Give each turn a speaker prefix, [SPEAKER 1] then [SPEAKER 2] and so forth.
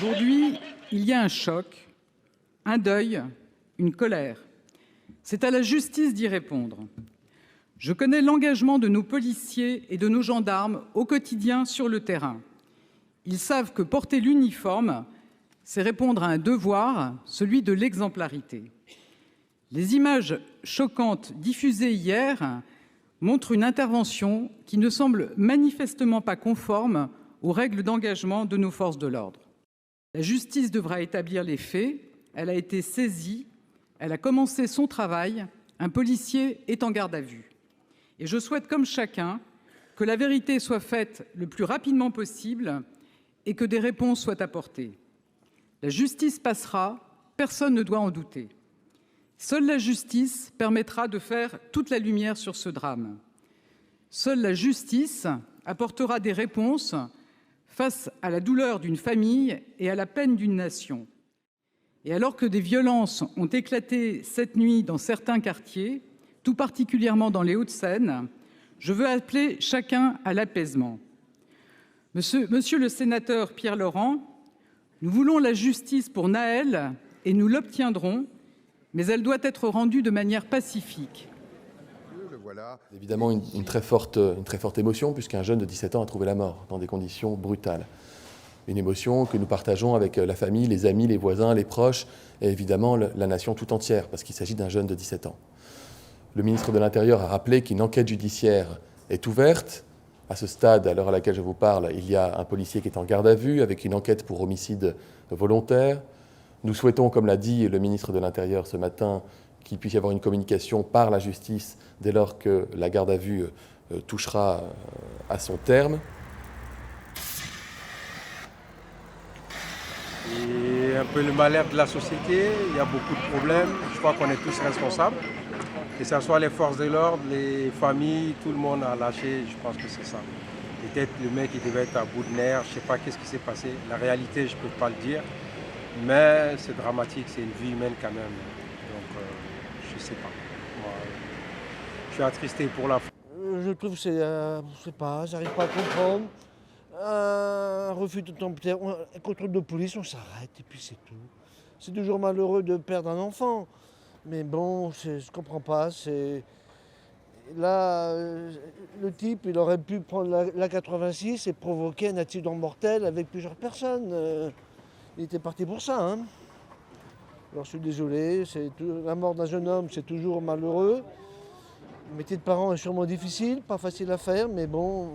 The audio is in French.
[SPEAKER 1] Aujourd'hui, il y a un choc, un deuil, une colère. C'est à la justice d'y répondre. Je connais l'engagement de nos policiers et de nos gendarmes au quotidien sur le terrain. Ils savent que porter l'uniforme, c'est répondre à un devoir, celui de l'exemplarité. Les images choquantes diffusées hier montrent une intervention qui ne semble manifestement pas conforme aux règles d'engagement de nos forces de l'ordre. La justice devra établir les faits. Elle a été saisie, elle a commencé son travail, un policier est en garde à vue. Et je souhaite, comme chacun, que la vérité soit faite le plus rapidement possible et que des réponses soient apportées. La justice passera, personne ne doit en douter. Seule la justice permettra de faire toute la lumière sur ce drame. Seule la justice apportera des réponses face à la douleur d'une famille et à la peine d'une nation. Et alors que des violences ont éclaté cette nuit dans certains quartiers, tout particulièrement dans les Hauts-de-Seine, je veux appeler chacun à l'apaisement. Monsieur le sénateur Pierre Laurent, nous voulons la justice pour Nahel et nous l'obtiendrons, mais elle doit être rendue de manière pacifique.
[SPEAKER 2] Voilà. Évidemment, une très forte émotion, puisqu'un jeune de 17 ans a trouvé la mort dans des conditions brutales. Une émotion que nous partageons avec la famille, les amis, les voisins, les proches, et évidemment la nation tout entière, parce qu'il s'agit d'un jeune de 17 ans. Le ministre de l'Intérieur a rappelé qu'une enquête judiciaire est ouverte. À ce stade, à l'heure à laquelle je vous parle, il y a un policier qui est en garde à vue, avec une enquête pour homicide volontaire. Nous souhaitons, comme l'a dit le ministre de l'Intérieur ce matin, qu'il puisse y avoir une communication par la justice dès lors que la garde à vue touchera à son terme.
[SPEAKER 3] Et un peu le mal-être de la société, il y a beaucoup de problèmes, je crois qu'on est tous responsables. Que ce soit les forces de l'ordre, les familles, tout le monde a lâché, je pense que c'est ça. Peut-être le mec il devait être à bout de nerfs, je ne sais pas qu'est-ce qui s'est passé. La réalité, je ne peux pas le dire, mais c'est dramatique, c'est une vie humaine quand même. Donc je ne sais pas. Moi, je suis attristé pour la fin.
[SPEAKER 4] Je trouve que c'est, je sais pas, j'arrive pas à comprendre. Un refus de température, un contrôle de police, on s'arrête et puis c'est tout. C'est toujours malheureux de perdre un enfant. Mais bon, je comprends pas. Là, le type, il aurait pu prendre la 86 et provoquer un accident mortel avec plusieurs personnes. Il était parti pour ça. Hein. Alors je suis désolé, la mort d'un jeune homme, c'est toujours malheureux. Le métier de parent est sûrement difficile, pas facile à faire, mais bon,